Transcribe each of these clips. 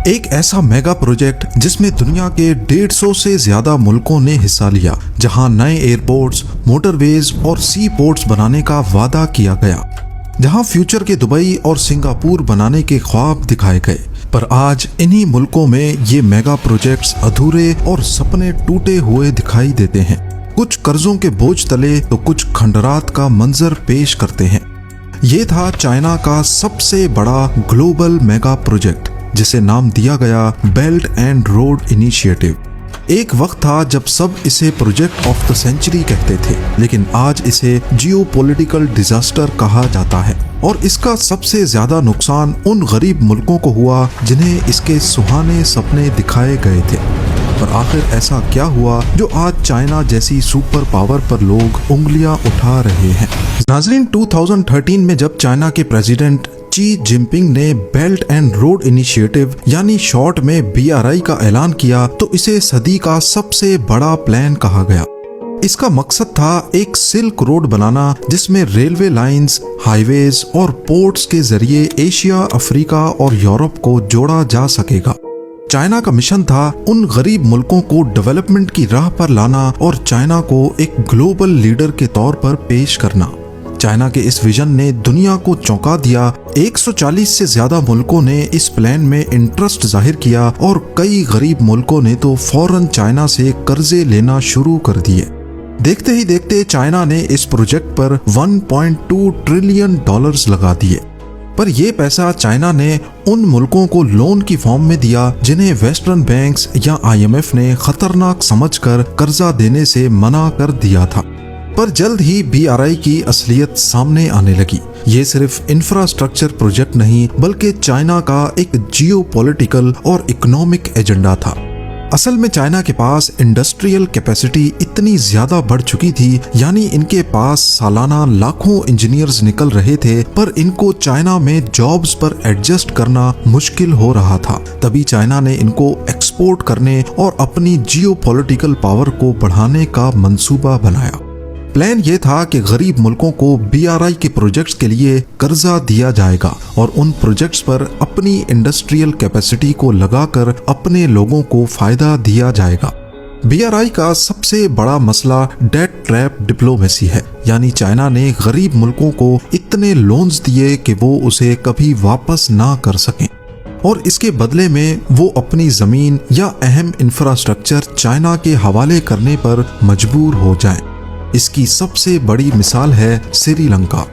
एक ऐसा mega project जिसमें दुनिया के 150 से ज्यादा मुल्कों ने हिस्सा लिया, जहां नए एयरपोर्ट्स, मोटरवेज और सी पोर्ट्स बनाने का वादा किया गया, जहां फ्यूचर के दुबई और सिंगापुर बनाने के ख्वाब दिखाए गए। पर आज इन्हीं मुल्कों में ये मेगा प्रोजेक्ट्स अधूरे और सपने टूटे हुए दिखाई देते हैं। कुछ कर्जों के बोझ तले तो कुछ खंडरात का मंजर पेश करते हैं। ये था चाइना का सबसे बड़ा ग्लोबल मेगा प्रोजेक्ट, जिसे नाम दिया गया बेल्ट एंड रोड इनिशिएटिव। एक वक्त था जब सब इसे प्रोजेक्ट ऑफ द सेंचुरी कहते थे, लेकिन आज इसे जियोपॉलिटिकल डिजास्टर कहा जाता है। और इसका सबसे ज्यादा नुकसान उन गरीब मुल्कों को हुआ जिन्हें इसके सुहाने सपने दिखाए गए थे। पर आखिर ऐसा क्या हुआ जो आज चाइना जैसी सुपर पावर पर लोग उंगलियां उठा रहे हैं? नाज़रीन, 2013 में जब चाइना के प्रेसिडेंट शी जिनपिंग ने बेल्ट एंड रोड इनिशिएटिव यानी शॉर्ट में BRI का ऐलान किया, तो इसे सदी का सबसे बड़ा प्लान कहा गया। इसका मकसद था एक सिल्क रोड बनाना, जिसमें रेलवे लाइंस, हाईवेज और पोर्ट्स के जरिए एशिया, अफ्रीका और यूरोप को जोड़ा जा सकेगा। चाइना का मिशन था उन गरीब मुल्कों को डेवलपमेंट की राह पर लाना और चाइना को एक ग्लोबल लीडर के तौर पर पेश करना। चाइना के इस विजन ने दुनिया को चौंका दिया। 140 से ज्यादा मुल्कों ने इस प्लान में इंटरेस्ट जाहिर किया और कई गरीब मुल्कों ने तो फौरन चाइना से कर्जे लेना शुरू कर दिए। देखते ही देखते चाइना ने इस प्रोजेक्ट पर $1.2 ट्रिलियन लगा दिए। पर यह पैसा चाइना ने उन मुल्कों को लोन की फॉर्म में दिया जिन्हें वेस्टर्न बैंक्स या IMF ने खतरनाक समझकर कर्जा देने से मना कर दिया था। पर जल्द ही BRI की असलियत सामने आने लगी। ये सिर्फ इंफ्रास्ट्रक्चर प्रोजेक्ट नहीं, बल्कि चाइना का एक जियोपॉलिटिकल और इकोनॉमिक एजेंडा था। असल में चाइना के पास इंडस्ट्रियल कैपेसिटी इतनी ज्यादा बढ़ चुकी थी, यानी इनके पास सालाना लाखों इंजीनियर्स निकल रहे थे, पर इनको चाइना में जॉब्स पर एडजस्ट करना मुश्किल हो रहा था। तभी चाइना ने इनको एक्सपोर्ट करने और अपनी जियोपॉलिटिकल पावर को बढ़ाने का मंसूबा बनाया। प्लान ये था कि गरीब मुल्कों को BRI के प्रोजेक्ट्स के लिए कर्जा दिया जाएगा और उन प्रोजेक्ट्स पर अपनी इंडस्ट्रियल कैपेसिटी को लगाकर अपने लोगों को फायदा दिया जाएगा। BRI का सबसे बड़ा मसला डेट ट्रैप डिप्लोमेसी है, यानी चाइना ने गरीब मुल्कों को इतने लोन्स दिए कि वो उसे कभी वापस ना कर सकें और इसके बदले में वो अपनी जमीन या अहम इंफ्रास्ट्रक्चर चाइना के हवाले करने पर मजबूर हो जाएं। इसकी सबसे बड़ी मिसाल है श्रीलंका।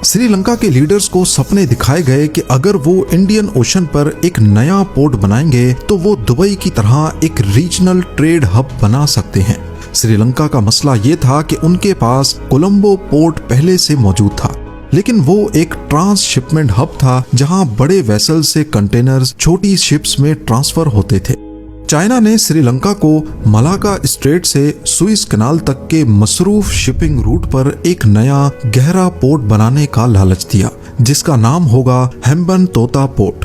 श्रीलंका के लीडर्स को सपने दिखाए गए कि अगर वो इंडियन ओशन पर एक नया पोर्ट बनाएंगे तो वो दुबई की तरह एक रीजनल ट्रेड हब बना सकते हैं। श्रीलंका का मसला ये था कि उनके पास कोलंबो पोर्ट पहले से मौजूद था, लेकिन वो एक ट्रांसशिपमेंट हब था जहां बड़े वेसल से कंटेनर्स छोटी शिप्स में ट्रांसफर होते थे। चाइना ने श्रीलंका को मलाका स्ट्रेट से सुइस कनाल तक के मसरूफ शिपिंग रूट पर एक नया गहरा पोर्ट बनाने का लालच दिया, जिसका नाम होगा हेम्बनतोटा पोर्ट।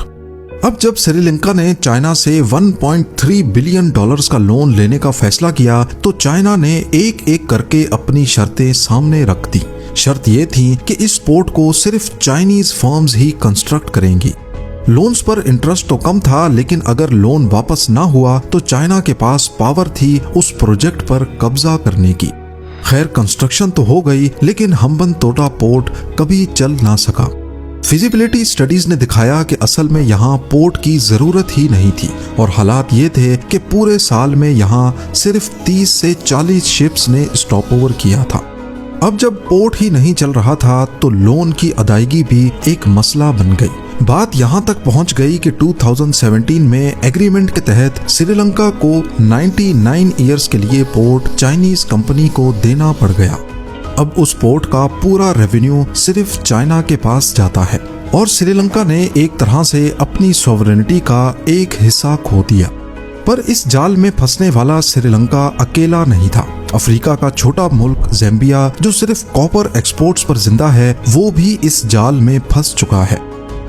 अब जब श्रीलंका ने चाइना से $1.3 बिलियन का लोन लेने का फैसला किया, तो चाइना ने एक एक करके अपनी शर्तें सामने रख दी। शर्त ये थी कि इस पोर्ट को सिर्फ चाइनीज फर्म्स ही कंस्ट्रक्ट करेंगी। लोन्स पर इंटरेस्ट तो कम था, लेकिन अगर लोन वापस ना हुआ तो चाइना के पास पावर थी उस प्रोजेक्ट पर कब्जा करने की। खैर, कंस्ट्रक्शन तो हो गई, लेकिन हम्बनतोटा पोर्ट कभी चल ना सका। फिजिबिलिटी स्टडीज ने दिखाया कि असल में यहाँ पोर्ट की जरूरत ही नहीं थी और हालात ये थे कि पूरे साल में यहाँ सिर्फ 30 से 40 शिप्स ने स्टॉप ओवर किया था। अब जब पोर्ट ही नहीं चल रहा था तो लोन की अदायगी भी एक मसला बन गई। बात यहाँ तक पहुँच गई कि 2017 में एग्रीमेंट के तहत श्रीलंका को 99 ईयर्स के लिए पोर्ट चाइनीज कंपनी को देना पड़ गया। अब उस पोर्ट का पूरा रेवेन्यू सिर्फ चाइना के पास जाता है और श्रीलंका ने एक तरह से अपनी सॉवरेनिटी का एक हिस्सा खो दिया। पर इस जाल में फंसने वाला श्रीलंका अकेला नहीं था। अफ्रीका का छोटा मुल्क ज़ैम्बिया, जो सिर्फ कॉपर एक्सपोर्ट्स पर जिंदा है, वो भी इस जाल में फंस चुका है।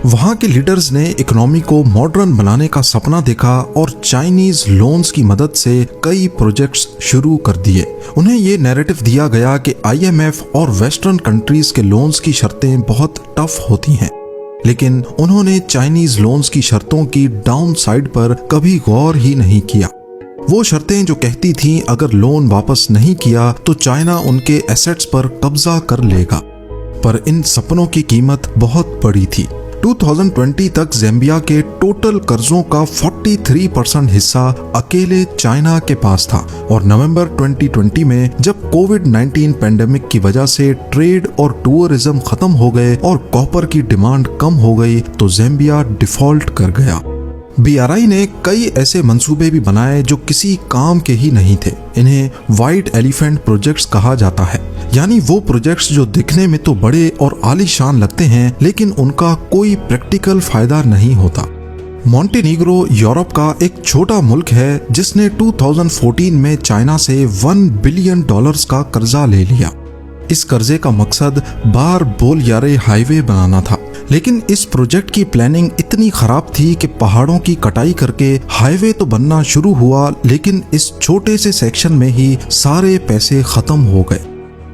वहाँ के लीडर्स ने इकोनॉमी को मॉडर्न बनाने का सपना देखा और चाइनीज लोन्स की मदद से कई प्रोजेक्ट्स शुरू कर दिए। उन्हें ये नैरेटिव दिया गया कि IMF और वेस्टर्न कंट्रीज के लोन्स की शर्तें बहुत टफ होती हैं, लेकिन उन्होंने चाइनीज लोन्स की शर्तों की डाउन साइड पर कभी गौर ही नहीं किया। वो शर्तें जो कहती थीं अगर लोन वापस नहीं किया तो चाइना उनके एसेट्स पर कब्जा कर लेगा, पर इन सपनों की कीमत बहुत बड़ी थी। 2020 तक ज़ाम्बिया के टोटल कर्जों का 43% हिस्सा अकेले चाइना के पास था और नवंबर 2020 में जब कोविड-19 पैंडेमिक की वजह से ट्रेड और टूरिज्म खत्म हो गए और कॉपर की डिमांड कम हो गई तो ज़ाम्बिया डिफॉल्ट कर गया। BRI ने कई ऐसे मंसूबे भी बनाए जो किसी काम के ही नहीं थे। इन्हें व्हाइट एलिफेंट प्रोजेक्ट्स कहा जाता है, यानी वो प्रोजेक्ट्स जो दिखने में तो बड़े और आलीशान लगते हैं लेकिन उनका कोई प्रैक्टिकल फायदा नहीं होता। मॉन्टेनीग्रो यूरोप का एक छोटा मुल्क है जिसने 2014 में चाइना से $1 बिलियन का कर्जा ले लिया। इस कर्जे का मकसद बार बोलयारे हाईवे बनाना था, लेकिन इस प्रोजेक्ट की प्लानिंग इतनी खराब थी कि पहाड़ों की कटाई करके हाईवे तो बनना शुरू हुआ लेकिन इस छोटे से सेक्शन में ही सारे पैसे खत्म हो गए।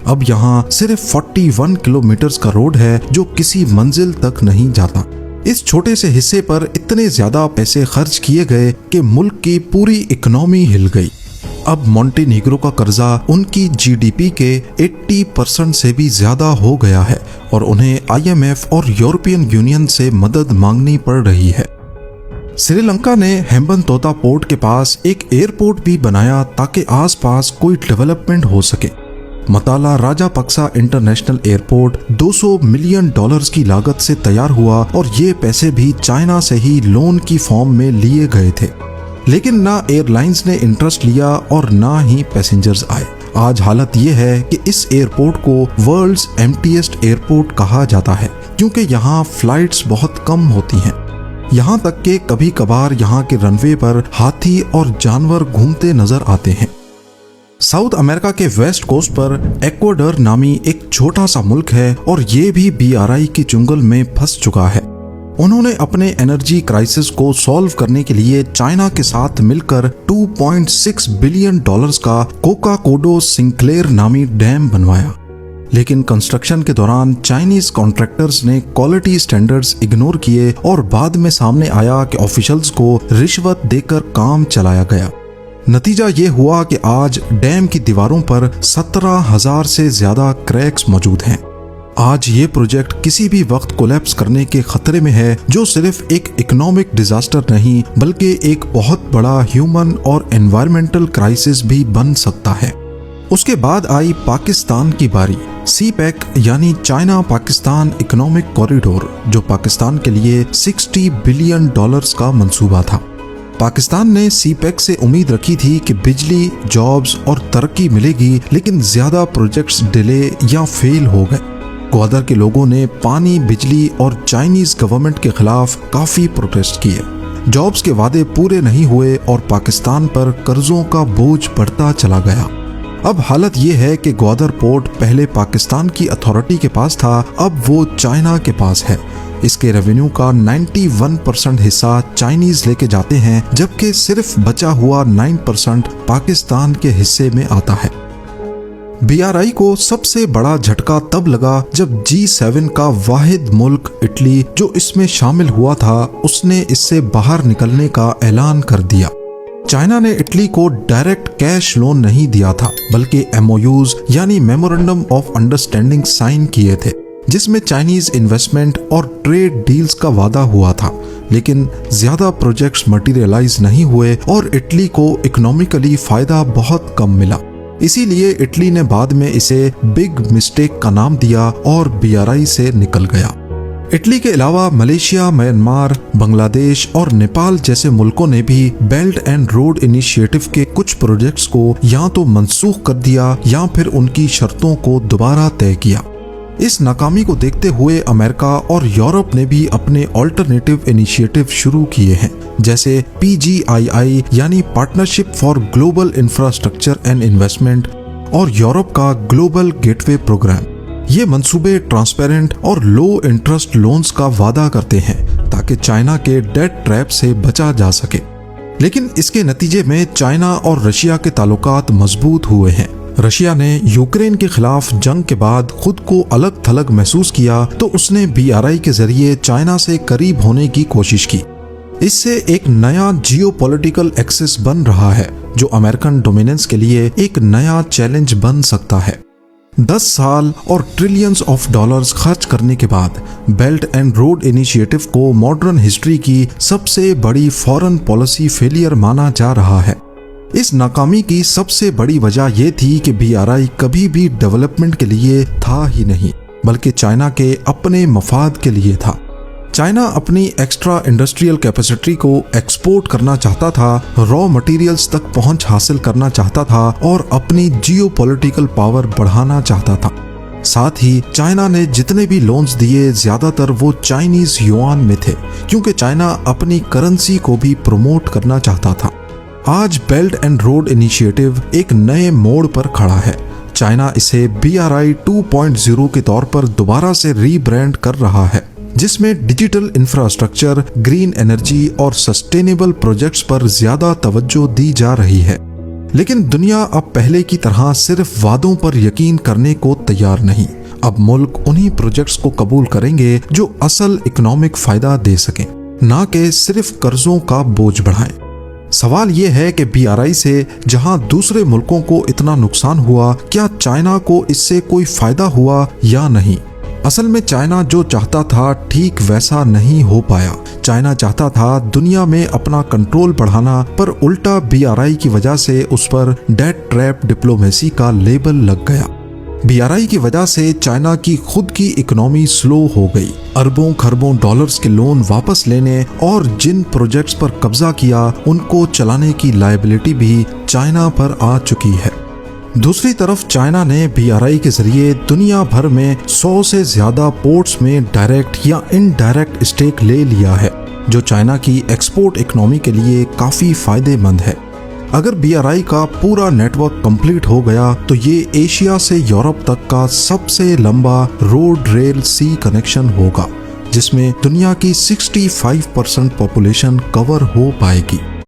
अब यहाँ सिर्फ 41 किलोमीटर का रोड है जो किसी मंजिल तक नहीं जाता। इस छोटे से हिस्से पर इतने ज्यादा पैसे खर्च किए गए कि मुल्क की पूरी इकोनॉमी हिल गई। अब मॉन्टेनीग्रो का कर्जा उनकी GDP के 80% से भी ज्यादा हो गया है और उन्हें IMF और यूरोपियन यूनियन से मदद मांगनी पड़ रही है। श्रीलंका ने हेम्बनतोता पोर्ट के पास एक एयरपोर्ट भी बनाया ताकि आसपास कोई डेवलपमेंट हो सके। मताला राजापक्सा इंटरनेशनल एयरपोर्ट $200 मिलियन की लागत से तैयार हुआ और ये पैसे भी चाइना से ही लोन की फॉर्म में लिए गए थे, लेकिन ना एयरलाइंस ने इंटरेस्ट लिया और ना ही पैसेंजर्स आए। आज हालत ये है कि इस एयरपोर्ट को वर्ल्ड्स एम्प्टीएस्ट एयरपोर्ट कहा जाता है क्योंकि यहाँ फ्लाइट्स बहुत कम होती हैं। यहाँ तक कि कभी कभार यहाँ के रनवे पर हाथी और जानवर घूमते नजर आते हैं। साउथ अमेरिका के वेस्ट कोस्ट पर इक्वाडोर नामी एक छोटा सा मुल्क है और ये भी BRI के चुंगल में फंस चुका है। उन्होंने अपने एनर्जी क्राइसिस को सॉल्व करने के लिए चाइना के साथ मिलकर $2.6 बिलियन का कोका कोडो सिंक्लेयर नामी डैम बनवाया, लेकिन कंस्ट्रक्शन के दौरान चाइनीज कॉन्ट्रैक्टर्स ने क्वालिटी स्टैंडर्ड्स इग्नोर किए और बाद में सामने आया कि ऑफिशियल्स को रिश्वत देकर काम चलाया गया। नतीजा ये हुआ कि आज डैम की दीवारों पर 17,000 से ज्यादा क्रैक्स मौजूद हैं। आज ये प्रोजेक्ट किसी भी वक्त कोलैप्स करने के खतरे में है, जो सिर्फ एक इकोनॉमिक डिजास्टर नहीं बल्कि एक बहुत बड़ा ह्यूमन और एनवायरमेंटल क्राइसिस भी बन सकता है। उसके बाद आई पाकिस्तान की बारी। CPEC यानी चाइना पाकिस्तान इकोनॉमिक कॉरिडोर, जो पाकिस्तान के लिए $60 बिलियन का मंसूबा था। पाकिस्तान ने CPEC से उम्मीद रखी थी कि बिजली, जॉब्स और तरक्की मिलेगी, लेकिन ज्यादा प्रोजेक्ट्स डिले या फेल हो गए। ग्वादर के लोगों ने पानी, बिजली और चाइनीज गवर्नमेंट के खिलाफ काफी प्रोटेस्ट किए। जॉब्स के वादे पूरे नहीं हुए और पाकिस्तान पर कर्जों का बोझ बढ़ता चला गया। अब हालत ये है कि ग्वादर पोर्ट पहले पाकिस्तान की अथॉरिटी के पास था, अब वो चाइना के पास है। इसके रेवेन्यू का 91% हिस्सा चाइनीज लेके जाते हैं, जबकि सिर्फ बचा हुआ 9% पाकिस्तान के हिस्से में आता है। BRI को सबसे बड़ा झटका तब लगा जब G7 का वाहिद मुल्क इटली, जो इसमें शामिल हुआ था, उसने इससे बाहर निकलने का ऐलान कर दिया। चाइना ने इटली को डायरेक्ट कैश लोन नहीं दिया था, बल्कि MOUs यानी मेमोरेंडम ऑफ अंडरस्टैंडिंग साइन किए थे, जिसमें चाइनीज इन्वेस्टमेंट और ट्रेड डील्स का वादा हुआ था, लेकिन ज्यादा प्रोजेक्ट्स मटेरियलाइज नहीं हुए और इटली को इकोनॉमिकली फायदा बहुत कम मिला। इसीलिए इटली ने बाद में इसे बिग मिस्टेक का नाम दिया और BRI से निकल गया। इटली के अलावा मलेशिया, म्यांमार, बांग्लादेश और नेपाल जैसे मुल्कों ने भी बेल्ट एंड रोड इनिशिएटिव के कुछ प्रोजेक्ट्स को या तो मंसूख कर दिया या फिर उनकी शर्तों को दोबारा तय किया। इस नाकामी को देखते हुए अमेरिका और यूरोप ने भी अपने ऑल्टरनेटिव इनिशिएटिव शुरू किए हैं, जैसे PGII यानी partnership for global infrastructure and investment और यूरोप का ग्लोबल गेटवे प्रोग्राम। ये मंसूबे ट्रांसपेरेंट और लो इंटरेस्ट लोन्स का वादा करते हैं ताकि चाइना के डेट ट्रैप से बचा जा सके। लेकिन इसके नतीजे में चाइना और रशिया के ताल्लुकात मजबूत हुए हैं। रशिया ने यूक्रेन के खिलाफ जंग के बाद खुद को अलग थलग महसूस किया तो उसने BRI के जरिए चाइना से करीब होने की कोशिश की। इससे एक नया जियोपॉलिटिकल एक्सिस बन रहा है जो अमेरिकन डोमिनेंस के लिए एक नया चैलेंज बन सकता है। 10 साल और ट्रिलियंस ऑफ डॉलर्स खर्च करने के बाद बेल्ट एंड रोड इनिशिएटिव को मॉडर्न हिस्ट्री की सबसे बड़ी फॉरेन पॉलिसी फेलियर माना जा रहा है। इस नाकामी की सबसे बड़ी वजह यह थी कि BRI कभी भी डेवलपमेंट के लिए था ही नहीं, बल्कि चाइना के अपने मफाद के लिए था। चाइना अपनी एक्स्ट्रा इंडस्ट्रियल कैपेसिटी को एक्सपोर्ट करना चाहता था, रॉ मटेरियल्स तक पहुंच हासिल करना चाहता था और अपनी जियोपॉलिटिकल पावर बढ़ाना चाहता था। साथ ही चाइना ने जितने भी लोन्स दिए ज्यादातर वो चाइनीज युआन में थे, क्योंकि चाइना अपनी करेंसी को भी प्रमोट करना चाहता था। आज बेल्ट एंड रोड इनिशिएटिव एक नए मोड़ पर खड़ा है। चाइना इसे BRI 2.0 के तौर पर दोबारा से रीब्रांड कर रहा है, जिसमें डिजिटल इंफ्रास्ट्रक्चर, ग्रीन एनर्जी और सस्टेनेबल प्रोजेक्ट्स पर ज्यादा तवज्जो दी जा रही है। लेकिन दुनिया अब पहले की तरह सिर्फ वादों पर यकीन करने को तैयार नहीं। अब मुल्क उन्हीं प्रोजेक्ट्स को कबूल करेंगे जो असल इकोनॉमिक फायदा दे सकें, ना कि सिर्फ कर्जों का बोझ बढ़ाएं। सवाल यह है कि BRI से जहां दूसरे मुल्कों को इतना नुकसान हुआ, क्या चाइना को इससे कोई फायदा हुआ या नहीं? असल में चाइना जो चाहता था ठीक वैसा नहीं हो पाया। चाइना चाहता था दुनिया में अपना कंट्रोल बढ़ाना, पर उल्टा BRI की वजह से उस पर डेट ट्रैप डिप्लोमेसी का लेबल लग गया। BRI की वजह से चाइना की खुद की इकोनॉमी स्लो हो गई। अरबों खरबों डॉलर्स के लोन वापस लेने और जिन प्रोजेक्ट्स पर कब्जा किया उनको चलाने की लायबिलिटी भी चाइना पर आ चुकी है। दूसरी तरफ चाइना ने BRI के जरिए दुनिया भर में 100 से ज्यादा पोर्ट्स में डायरेक्ट या इनडायरेक्ट स्टेक ले लिया है, जो चाइना की एक्सपोर्ट इकोनॉमी के लिए काफी फायदेमंद है। अगर BRI का पूरा नेटवर्क कंप्लीट हो गया तो ये एशिया से यूरोप तक का सबसे लंबा रोड रेल सी कनेक्शन होगा, जिसमें दुनिया की 65% पॉपुलेशन कवर हो पाएगी।